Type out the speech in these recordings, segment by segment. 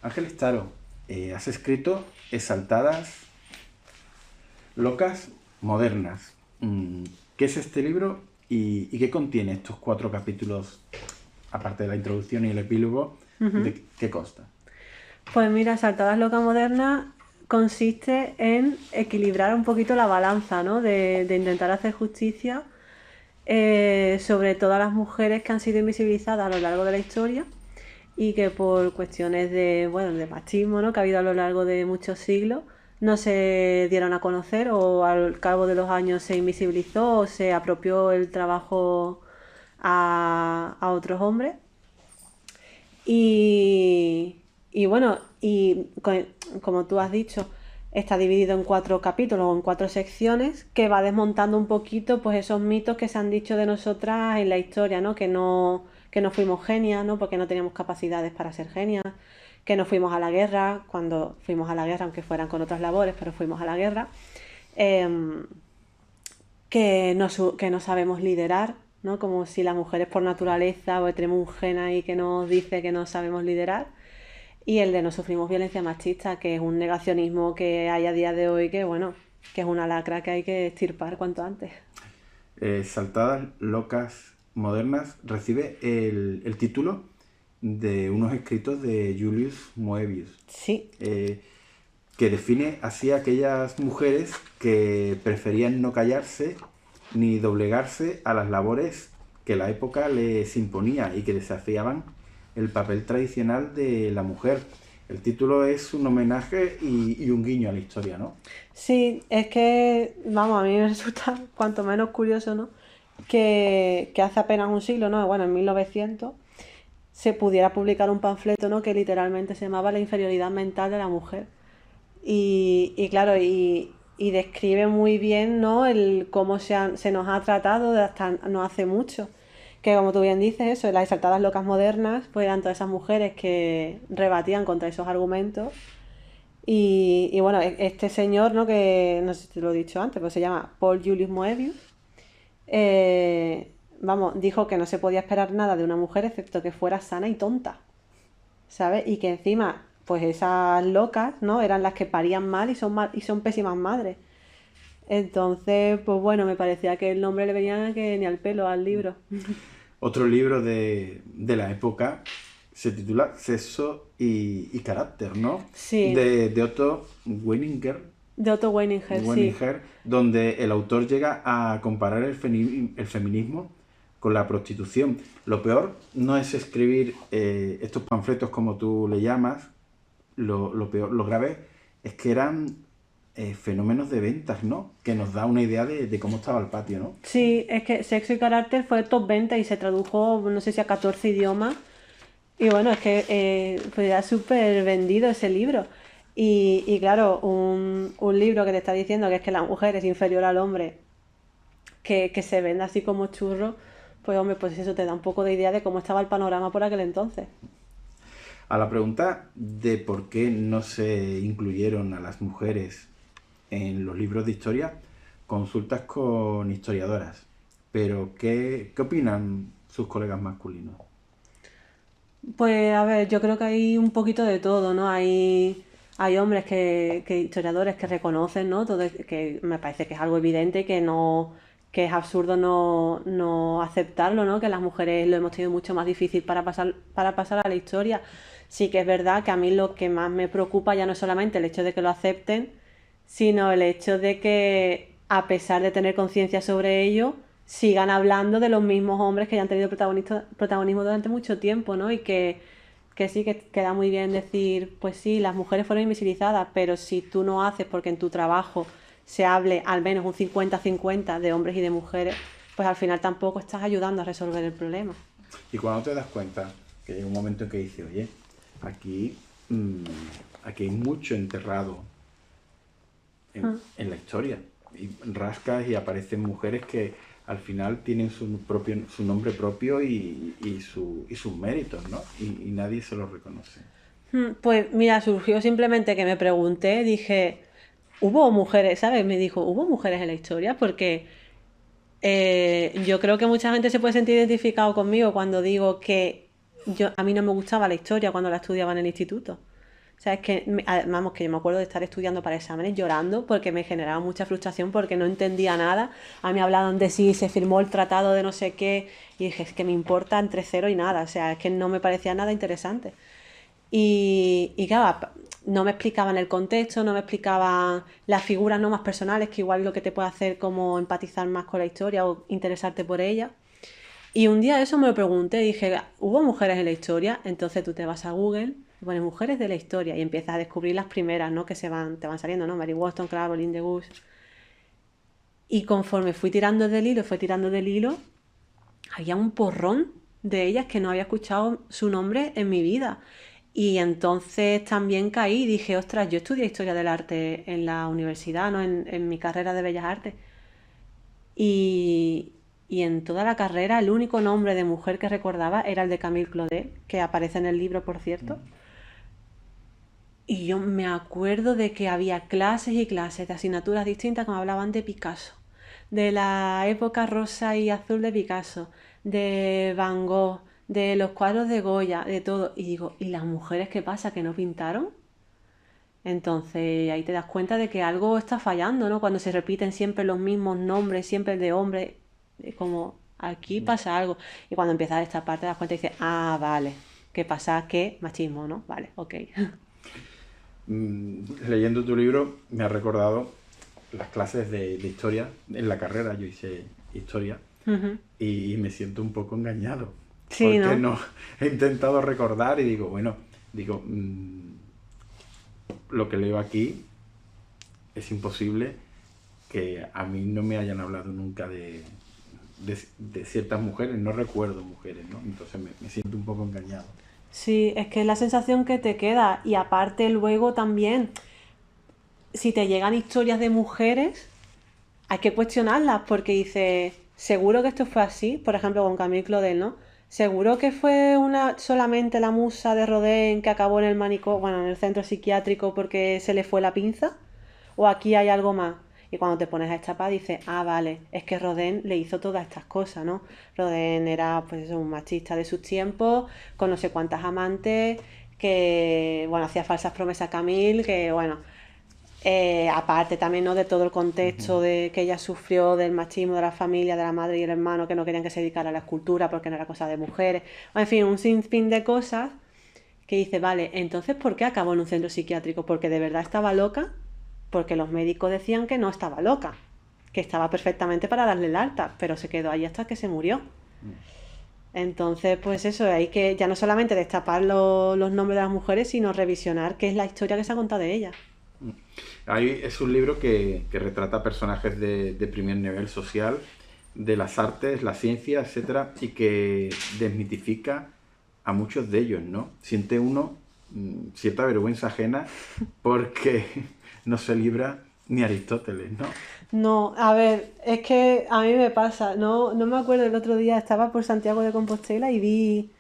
Ángeles Taro, has escrito Exaltadas, Locas, Modernas. ¿Qué es este libro y qué contiene estos 4 capítulos, aparte de la introducción y el epílogo? ¿De qué consta? Pues mira, Saltadas Locas Modernas consiste en equilibrar un poquito la balanza, ¿no? De intentar hacer justicia sobre todas las mujeres que han sido invisibilizadas a lo largo de la historia y que por cuestiones de, bueno, de machismo, ¿no? Que ha habido a lo largo de muchos siglos, no se dieron a conocer o al cabo de los años se invisibilizó o se apropió el trabajo a otros hombres. Y bueno, como tú has dicho, está dividido en 4 capítulos o en 4 secciones que va desmontando un poquito pues esos mitos que se han dicho de nosotras en la historia, ¿no? Que no fuimos genias, ¿no? Porque no teníamos capacidades para ser genias, que no fuimos a la guerra, cuando fuimos a la guerra, aunque fueran con otras labores, pero fuimos a la guerra, eh, que no sabemos liderar, ¿no? Como si las mujeres por naturaleza o tenemos un gen ahí que nos dice que no sabemos liderar. Y el de no sufrimos violencia machista, que es un negacionismo que hay a día de hoy que, bueno, que es una lacra que hay que extirpar cuanto antes. Exaltadas, Locas, Modernas recibe el título de unos escritos de Julius Moebius, Sí, que define así a aquellas mujeres que preferían no callarse ni doblegarse a las labores que la época les imponía y que desafiaban el papel tradicional de la mujer. El título es un homenaje y un guiño a la historia, ¿no? sí, es que, vamos, a mí me resulta cuanto menos curioso, ¿no? Que hace apenas un siglo, ¿no? Bueno, en 1900 se pudiera publicar un panfleto, ¿no? Que literalmente se llamaba La inferioridad mental de la mujer. Y claro, y describe muy bien, ¿no? El cómo se nos ha tratado de hasta no hace mucho. Que como tú bien dices, eso, las exaltadas locas modernas, pues eran todas esas mujeres que rebatían contra esos argumentos. Y bueno, este señor, ¿no? Que no sé si te lo he dicho antes, pero se llama Paul Julius Moebius. Vamos, dijo que no se podía esperar nada de una mujer excepto que fuera sana y tonta. ¿Sabes? Y que encima, pues esas locas, ¿no? Eran las que parían mal y son pésimas madres. Entonces, pues bueno, me parecía que el nombre le venía que ni al pelo al libro. Otro libro de la época se titula Sexo y Carácter, ¿no? Sí, De Otto Weininger, de Otto Weininger, sí. donde el autor llega a comparar el feminismo con la prostitución. Lo peor no es escribir estos panfletos como tú le llamas, lo peor, lo grave es que eran fenómenos de ventas, ¿no? Que nos da una idea de cómo estaba el patio, ¿no? Sí, es que Sexo y Carácter fue top 20 y se tradujo, no sé si a 14 idiomas. Y bueno, es que pues era súper vendido ese libro. Y claro, un libro que te está diciendo que es que la mujer es inferior al hombre, que se venda así como churro, pues hombre, pues eso te da un poco de idea de cómo estaba el panorama por aquel entonces. A la pregunta de por qué no se incluyeron a las mujeres en los libros de historia, consultas con historiadoras. Pero, ¿qué opinan sus colegas masculinos? Pues a ver, yo creo que hay un poquito de todo, ¿no? Hay hombres que historiadores que reconocen, ¿no? Que me parece que es algo evidente, que es absurdo no aceptarlo, ¿no? Que las mujeres lo hemos tenido mucho más difícil para pasar a la historia. Sí que es verdad que a mí lo que más me preocupa ya no es solamente el hecho de que lo acepten, sino el hecho de que, a pesar de tener conciencia sobre ello, sigan hablando de los mismos hombres que ya han tenido protagonismo durante mucho tiempo, ¿no? Que sí, que queda muy bien decir, pues sí, las mujeres fueron invisibilizadas, pero si tú no haces porque en tu trabajo se hable al menos un 50-50 de hombres y de mujeres, pues al final tampoco estás ayudando a resolver el problema. Y cuando te das cuenta que llega un momento en que dices, oye, aquí, mmm, aquí hay mucho enterrado en la historia. Y rascas y aparecen mujeres que al final tienen su nombre propio y sus méritos, ¿no? Y nadie se los reconoce. Pues mira, surgió simplemente que me pregunté, dije, ¿hubo mujeres, sabes? Me dijo, ¿hubo mujeres en la historia? Porque yo creo que mucha gente se puede sentir identificado conmigo cuando digo que a mí no me gustaba la historia cuando la estudiaba en el instituto. O sea, es que, vamos, que yo me acuerdo de estar estudiando para exámenes llorando porque me generaba mucha frustración porque no entendía nada. A mí hablaban de si se firmó el tratado de no sé qué y dije, es que me importa entre cero y nada. O sea, es que no me parecía nada interesante. Y claro, no me explicaban el contexto, no me explicaban las figuras no más personales, que igual lo que te puede hacer como empatizar más con la historia o interesarte por ella. Y un día eso me lo pregunté, dije, ¿hubo mujeres en la historia? Entonces tú te vas a Google, y pones mujeres de la historia y empiezas a descubrir las primeras, ¿no? Que te van saliendo, ¿no? Mary Wollstonecraft, Caroline de Gus. Y conforme fui tirando del hilo, había un porrón de ellas que no había escuchado su nombre en mi vida. Y entonces también caí y dije, ostras, yo estudié Historia del Arte en la universidad, ¿no? En mi carrera de Bellas Artes. Y, y en toda la carrera el único nombre de mujer que recordaba era el de Camille Claudel, que aparece en el libro, por cierto. Y yo me acuerdo de que había clases y clases de asignaturas distintas que me hablaban de Picasso, de la época rosa y azul de Picasso, de Van Gogh, de los cuadros de Goya, de todo. Y digo, ¿y las mujeres qué pasa? ¿Que no pintaron? Entonces ahí te das cuenta de que algo está fallando, ¿no? Cuando se repiten siempre los mismos nombres, siempre de hombre, es como aquí pasa algo. Y cuando empiezas esta parte te das cuenta y dices, ah, vale, ¿qué pasa? ¿Qué? Machismo, ¿no? Vale, ok. Leyendo tu libro me ha recordado las clases de historia en la carrera. Yo hice historia y me siento un poco engañado Sí, porque ¿no? no he intentado recordar y digo, bueno, digo, lo que leo aquí es imposible que a mí no me hayan hablado nunca de ciertas mujeres, no recuerdo mujeres, ¿no? Entonces me siento un poco engañado. Sí, es que es la sensación que te queda. Y aparte luego también, si te llegan historias de mujeres, hay que cuestionarlas porque dice, seguro que esto fue así, por ejemplo con Camille Claudel, ¿no? Seguro que fue una solamente la musa de Rodin que acabó en el manicomio, bueno, en el centro psiquiátrico porque se le fue la pinza, o aquí hay algo más. Y cuando te pones a esta dices, ah, vale, es que Rodin le hizo todas estas cosas, ¿no? Rodin era, pues eso, un machista de sus tiempos, con no sé cuántas amantes, que, bueno, hacía falsas promesas a Camille, que, bueno, aparte también, ¿no? De todo el contexto de que ella sufrió del machismo de la familia, de la madre y el hermano que no querían que se dedicara a la escultura porque no era cosa de mujeres. En fin, un sinfín de cosas que dice, vale, entonces ¿por qué acabó en un centro psiquiátrico? ¿Porque de verdad estaba loca? Porque los médicos decían que no estaba loca, que estaba perfectamente para darle el alta, pero se quedó ahí hasta que se murió. Entonces, pues eso, hay que ya no solamente destapar los nombres de las mujeres, sino revisionar qué es la historia que se ha contado de ellas. Ahí es un libro que retrata personajes de primer nivel social, de las artes, la ciencia, etcétera, y que desmitifica a muchos de ellos, ¿no? Siente uno cierta vergüenza ajena porque no se libra ni Aristóteles, ¿no? No, a ver, es que a mí me pasa, no me acuerdo, el otro día estaba por Santiago de Compostela y vi,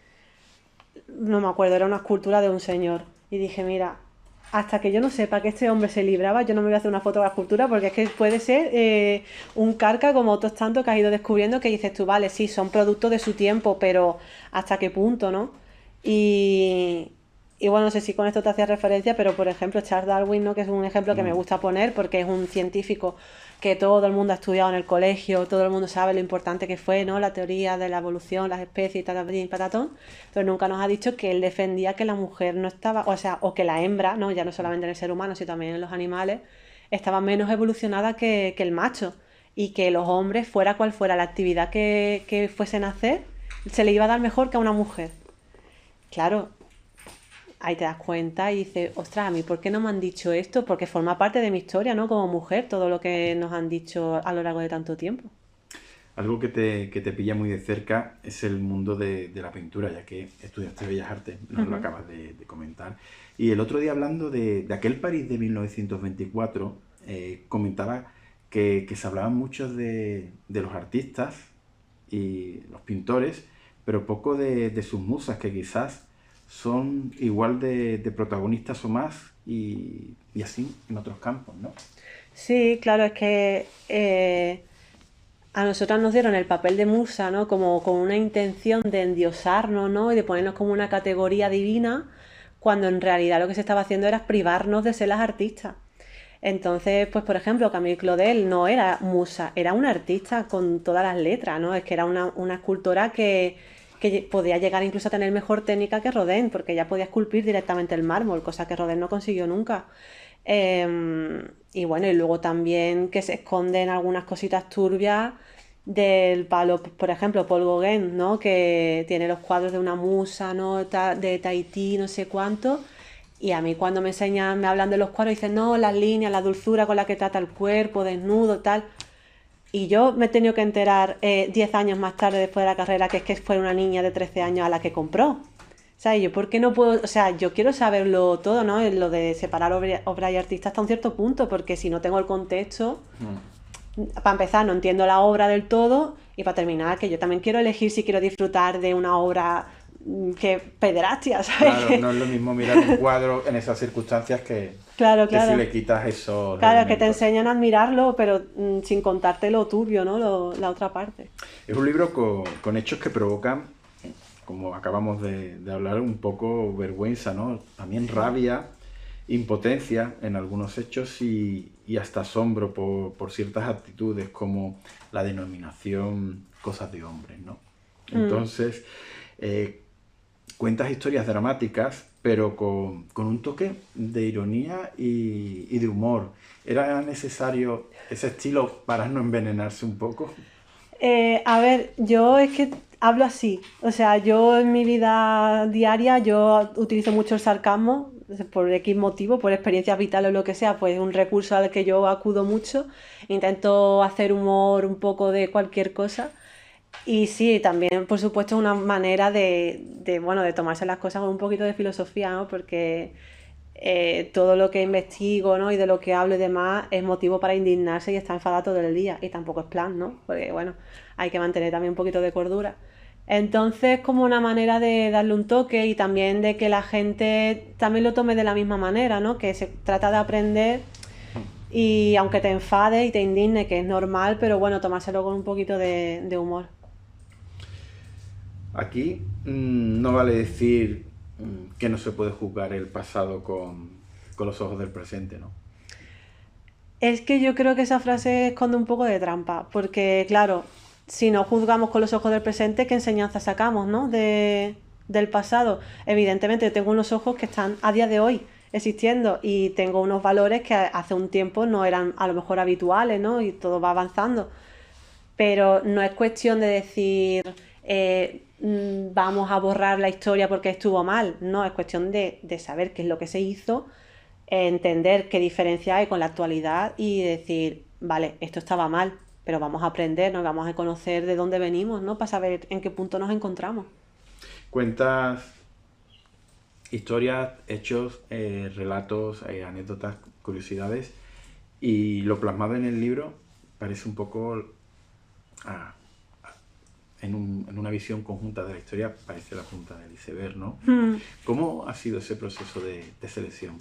no me acuerdo, era una escultura de un señor. Y dije, mira, hasta que yo no sepa que este hombre se libraba, yo no me voy a hacer una foto de la escultura porque es que puede ser un carca como otros tantos que has ido descubriendo que dices tú, vale, sí, son productos de su tiempo, pero ¿hasta qué punto, no? Y, y bueno, no sé si con esto te hacía referencia, pero por ejemplo Charles Darwin, ¿no? Que es un ejemplo que me gusta poner porque es un científico que todo el mundo ha estudiado en el colegio, todo el mundo sabe lo importante que fue, ¿no? La teoría de la evolución, las especies y tal, patatón, pero nunca nos ha dicho que él defendía que la mujer no estaba, o sea, o que la hembra, ¿no? Ya no solamente en el ser humano, sino también en los animales, estaba menos evolucionada que el macho y que los hombres, fuera cual fuera la actividad que fuesen a hacer, se le iba a dar mejor que a una mujer. Claro, ahí te das cuenta y dices, ostras, a mí, ¿por qué no me han dicho esto? Porque forma parte de mi historia, ¿no? Como mujer, todo lo que nos han dicho a lo largo de tanto tiempo. Algo que te pilla muy de cerca es el mundo de la pintura, ya que estudiaste Bellas Artes, nos lo acabas de comentar. Y el otro día hablando de aquel París de 1924, comentaba que se hablaba mucho de los artistas y los pintores, pero poco de sus musas, que quizás son igual de protagonistas o más y así en otros campos, ¿no? Sí, claro, es que a nosotras nos dieron el papel de musa, ¿no? Como con una intención de endiosarnos, ¿no? Y de ponernos como una categoría divina, cuando en realidad lo que se estaba haciendo era privarnos de ser las artistas. Entonces, pues por ejemplo, Camille Claudel no era musa, era una artista con todas las letras, ¿no? Es que era una escultora que podía llegar incluso a tener mejor técnica que Rodin, porque ella podía esculpir directamente el mármol, cosa que Rodin no consiguió nunca. Y bueno, y luego también que se esconden algunas cositas turbias del palo, por ejemplo, Paul Gauguin, ¿no? Que tiene los cuadros de una musa, ¿no? De Tahití, no sé cuánto. Y a mí cuando me enseñan, me hablan de los cuadros, dicen, no, las líneas, la dulzura con la que trata el cuerpo, desnudo, tal. Y yo me he tenido que enterar 10 años más tarde, después de la carrera, que es que fue una niña de 13 años a la que compró. O sea, yo, ¿por qué no puedo? O sea, yo quiero saberlo todo, ¿no? Lo de separar obra y artista hasta un cierto punto, porque si no tengo el contexto, para empezar, no entiendo la obra del todo, y para terminar, que yo también quiero elegir si quiero disfrutar de una obra que pederastia, ¿sabes? Claro, no es lo mismo mirar un cuadro en esas circunstancias que si le quitas esos Claro, elementos. que te enseñan a admirarlo, pero sin contarte lo turbio, ¿no? La otra parte. Es un libro con hechos que provocan, como acabamos de hablar, un poco vergüenza, ¿no? También rabia, impotencia en algunos hechos y hasta asombro por ciertas actitudes, como la denominación cosas de hombres, ¿no? Entonces, cuentas historias dramáticas, pero con un toque de ironía y de humor. ¿Era necesario ese estilo para no envenenarse un poco? A ver, yo es que hablo así. O sea, yo en mi vida diaria yo utilizo mucho el sarcasmo por X motivo, por experiencias vitales o lo que sea, pues es un recurso al que yo acudo mucho. Intento hacer humor un poco de cualquier cosa. Y sí, también, por supuesto, es una manera bueno, de tomarse las cosas con un poquito de filosofía, ¿no? Porque todo lo que investigo, ¿no? Y de lo que hablo y demás es motivo para indignarse y estar enfadado todo el día. Y tampoco es plan, ¿no? Porque, bueno, hay que mantener también un poquito de cordura. Entonces, como una manera de darle un toque y también de que la gente también lo tome de la misma manera, ¿no? Que se trata de aprender y aunque te enfade y te indigne, que es normal, pero bueno, tomárselo con un poquito de humor. Aquí no vale decir que no se puede juzgar el pasado con los ojos del presente, ¿no? Es que yo creo que esa frase esconde un poco de trampa, porque claro, si no juzgamos con los ojos del presente, ¿qué enseñanza sacamos, ¿no? Del pasado? Evidentemente, yo tengo unos ojos que están a día de hoy existiendo y tengo unos valores que hace un tiempo no eran a lo mejor habituales, ¿no? Y todo va avanzando. Pero no es cuestión de decir vamos a borrar la historia porque estuvo mal. No, es cuestión de saber qué es lo que se hizo, entender qué diferencia hay con la actualidad y decir, vale, esto estaba mal, pero vamos a aprender, nos vamos a conocer de dónde venimos, ¿no? Para saber en qué punto nos encontramos. Cuentas historias, hechos, relatos, anécdotas, curiosidades, y lo plasmado en el libro parece un poco en una visión conjunta de la historia, parece la punta del iceberg, ¿no? ¿Cómo ha sido ese proceso de selección?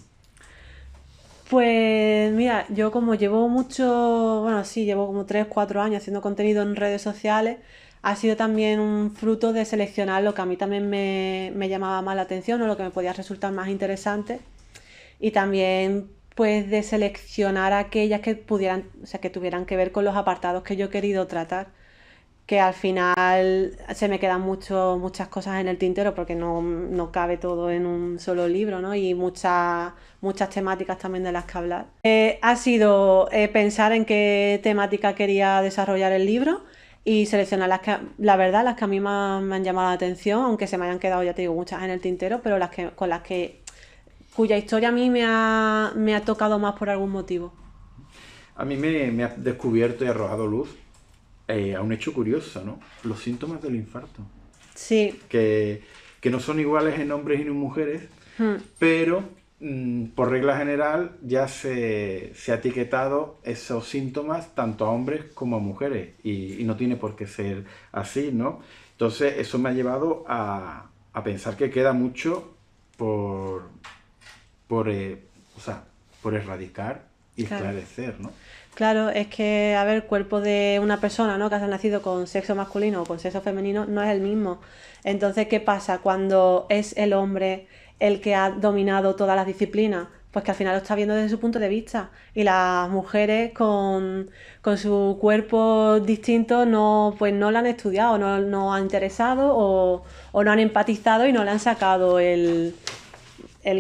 Pues mira, yo como llevo llevo como 3 4 años haciendo contenido en redes sociales, ha sido también un fruto de seleccionar lo que a mí también me llamaba más la atención o lo que me podía resultar más interesante y también pues de seleccionar aquellas que pudieran, o sea, que tuvieran que ver con los apartados que yo he querido tratar, que al final se me quedan muchas cosas en el tintero porque no cabe todo en un solo libro, ¿no? Y muchas temáticas también de las que hablar. Ha sido pensar en qué temática quería desarrollar el libro y seleccionar la verdad, las que a mí más me han llamado la atención, aunque se me hayan quedado, ya te digo, muchas en el tintero, pero cuya historia a mí me ha tocado más por algún motivo. A mí me ha descubierto y arrojado luz a un hecho curioso, ¿no? Los síntomas del infarto. Sí. Que no son iguales en hombres y en mujeres, pero por regla general ya se ha etiquetado esos síntomas tanto a hombres como a mujeres y no tiene por qué ser así, ¿no? Entonces eso me ha llevado a pensar que queda mucho por erradicar y esclarecer, ¿no? Claro, es que, a ver, el cuerpo de una persona, ¿no? Que ha nacido con sexo masculino o con sexo femenino no es el mismo. Entonces, ¿qué pasa? Cuando es el hombre el que ha dominado todas las disciplinas, pues que al final lo está viendo desde su punto de vista. Y las mujeres con su cuerpo distinto no, pues no lo han estudiado, no han interesado o no han empatizado y no le han sacado el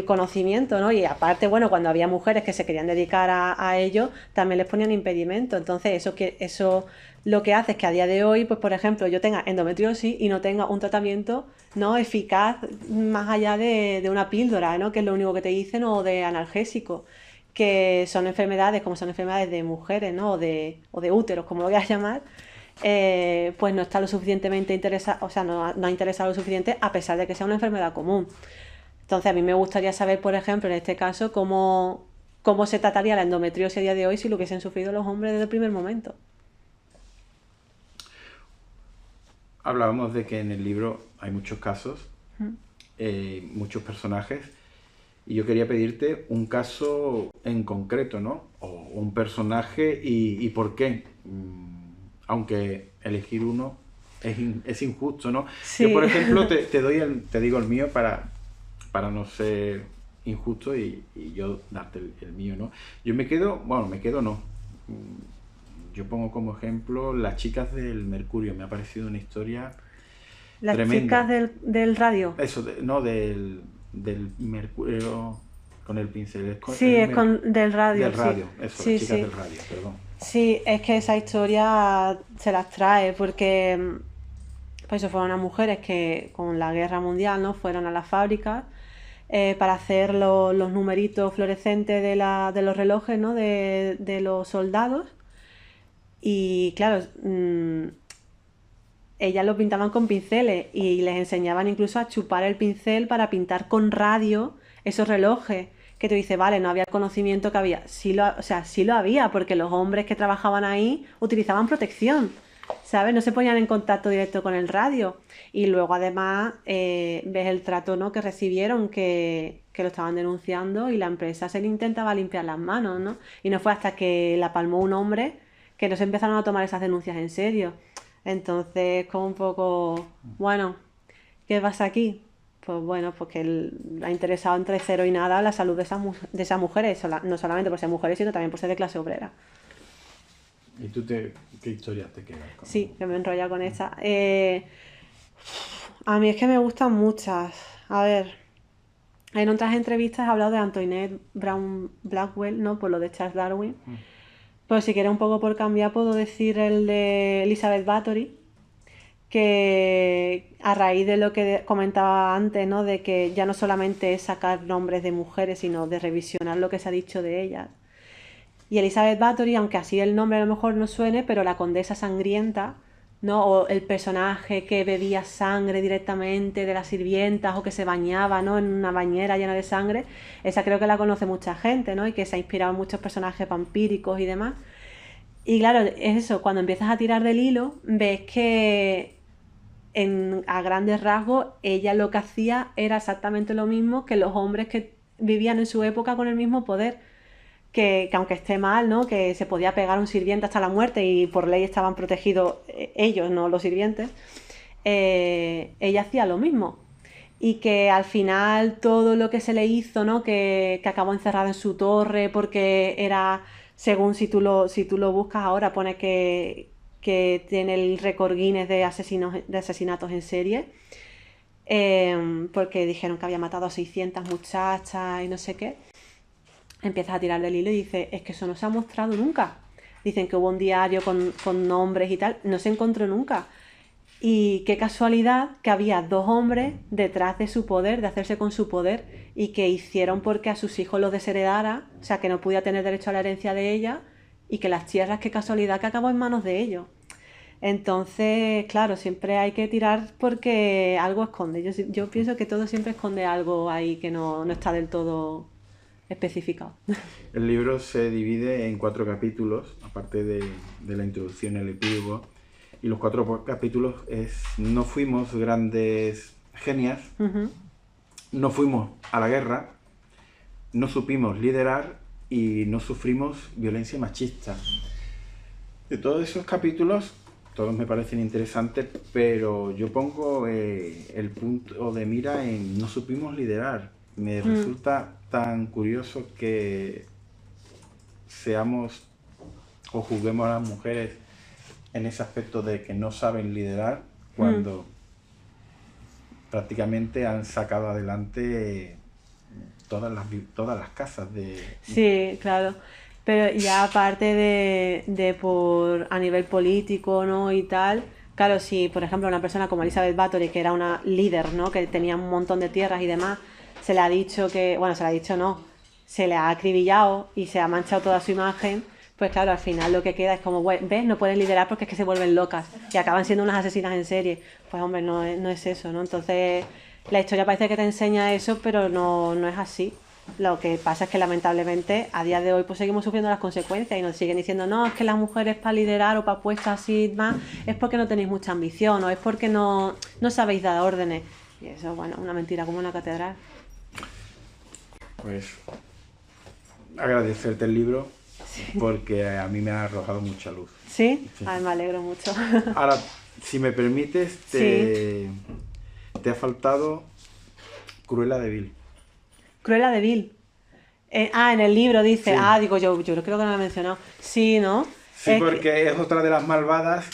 conocimiento, ¿no? Y aparte, bueno, cuando había mujeres que se querían dedicar a ello, también les ponían impedimentos. Entonces, eso lo que hace es que a día de hoy, pues por ejemplo, yo tenga endometriosis y no tenga un tratamiento, ¿no?, eficaz más allá de una píldora, ¿no?, que es lo único que te dicen, o de analgésico, que son enfermedades, como son enfermedades de mujeres, ¿no?, o de úteros, como lo voy a llamar, pues no está lo suficientemente interesado, o sea, no ha interesado lo suficiente, a pesar de que sea una enfermedad común. Entonces, a mí me gustaría saber, por ejemplo, en este caso, cómo se trataría la endometriosis a día de hoy si lo hubiesen sufrido los hombres desde el primer momento. Hablábamos de que en el libro hay muchos casos, muchos personajes, y yo quería pedirte un caso en concreto, ¿no? O un personaje y por qué. Aunque elegir uno es injusto, ¿no? Sí. Yo, por ejemplo, te digo el mío para no ser injusto y yo darte el mío, ¿no? Yo yo pongo como ejemplo Las chicas del Mercurio. Me ha parecido una historia Las tremenda. chicas del radio. Eso, del Mercurio con el pincel. Sí, del radio. Del radio, sí. eso, Sí, Las chicas sí. del radio, perdón. Sí, es que esa historia se las trae porque pues eso, fueron unas mujeres que con la guerra mundial, ¿no?, fueron a las fábricas para hacer los numeritos fluorescentes de los relojes, ¿no?, de los soldados. Y claro, ellas lo pintaban con pinceles y les enseñaban incluso a chupar el pincel para pintar con radio esos relojes. Que tú dices, vale, no había el conocimiento que había. Sí lo había, porque los hombres que trabajaban ahí utilizaban protección, ¿sabes? No se ponían en contacto directo con el radio. Y luego además ves el trato, ¿no?, que recibieron, que lo estaban denunciando y la empresa se le intentaba limpiar las manos, ¿no? Y no fue hasta que la palmó un hombre que no se empezaron a tomar esas denuncias en serio. Entonces, como un poco, bueno, ¿qué pasa aquí? Pues bueno, porque él ha interesado entre cero y nada la salud de esas mujeres, no solamente por ser mujeres, sino también por ser de clase obrera. ¿Y tú qué historias te quedas con? Sí, que me enrolla con esta. A mí es que me gustan muchas. A ver, en otras entrevistas he hablado de Antoinette Brown Blackwell, ¿no?, por lo de Charles Darwin. Pues si quieres un poco por cambiar, puedo decir el de Elizabeth Bathory, que a raíz de lo que comentaba antes, ¿no?, de que ya no solamente es sacar nombres de mujeres, sino de revisionar lo que se ha dicho de ellas. Y Elizabeth Bathory, aunque así el nombre a lo mejor no suene, pero la condesa sangrienta, ¿no?, o el personaje que bebía sangre directamente de las sirvientas o que se bañaba, ¿no?, en una bañera llena de sangre, esa creo que la conoce mucha gente, ¿no?, y que se ha inspirado en muchos personajes vampíricos y demás. Y claro, es eso, cuando empiezas a tirar del hilo, ves que a grandes rasgos ella lo que hacía era exactamente lo mismo que los hombres que vivían en su época con el mismo poder, que aunque esté mal, ¿no?, que se podía pegar a un sirviente hasta la muerte y por ley estaban protegidos ellos, no los sirvientes, ella hacía lo mismo. Y que al final todo lo que se le hizo, ¿no?, que acabó encerrada en su torre porque era, según si tú lo buscas ahora, pone que tiene el récord Guinness de asesinatos en serie, porque dijeron que había matado a 600 muchachas y no sé qué. Empiezas a tirar del hilo y dices, es que eso no se ha mostrado nunca. Dicen que hubo un diario con nombres y tal, no se encontró nunca. Y qué casualidad que había dos hombres detrás de su poder, de hacerse con su poder, y que hicieron porque a sus hijos los desheredara, o sea, que no pudiera tener derecho a la herencia de ella, y que las tierras, qué casualidad que acabó en manos de ellos. Entonces, claro, siempre hay que tirar porque algo esconde. Yo pienso que todo siempre esconde algo ahí que no está del todo especificado. El libro se divide en 4 capítulos, aparte de la introducción y el epílogo. Y los 4 capítulos no fuimos grandes genias, no fuimos a la guerra, no supimos liderar y no sufrimos violencia machista. De todos esos capítulos, todos me parecen interesantes, pero yo pongo el punto de mira en no supimos liderar. Me resulta tan curioso que seamos o juzguemos a las mujeres en ese aspecto de que no saben liderar cuando prácticamente han sacado adelante todas las casas de... Sí, claro. Pero ya aparte de por a nivel político, ¿no? Y tal, claro, si por ejemplo una persona como Elizabeth Bathory, que era una líder, ¿no? Que tenía un montón de tierras y demás, se le ha dicho que, bueno, se le ha dicho no, se le ha acribillado y se ha manchado toda su imagen, pues claro, al final lo que queda es como, ¿ves? No pueden liderar porque es que se vuelven locas y acaban siendo unas asesinas en serie. Pues hombre, no es eso, ¿no? Entonces, la historia parece que te enseña eso, pero no es así. Lo que pasa es que lamentablemente a día de hoy pues seguimos sufriendo las consecuencias y nos siguen diciendo no, es que las mujeres para liderar o para puestos así más es porque no tenéis mucha ambición o es porque no sabéis dar órdenes. Y eso, bueno, una mentira como una catedral. Pues agradecerte el libro porque a mí me ha arrojado mucha luz. ¿Sí? Ay, me alegro mucho. Ahora, si me permites, te ha faltado Cruella de Vil. Cruella de Vil. En el libro dice, Sí. digo yo creo que no lo he mencionado. Sí, ¿no? Sí, porque es otra de las malvadas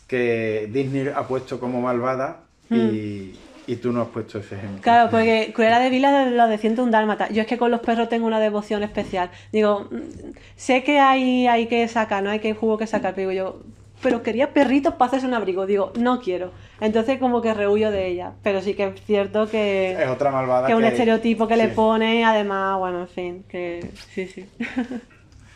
que Disney ha puesto como malvada y tú no has puesto ese ejemplo. Claro, porque Cruella de Vil es lo de 101 Dálmata. Yo es que con los perros tengo una devoción especial. Digo, sé que hay que sacar, no hay que jugo que sacar, pero digo yo, pero quería perritos para hacerse un abrigo. Digo, no quiero. Entonces como que rehuyo de ella. Pero sí que es cierto que Es otra malvada que es un que... estereotipo que le sí. pone, además, bueno, en fin, que sí.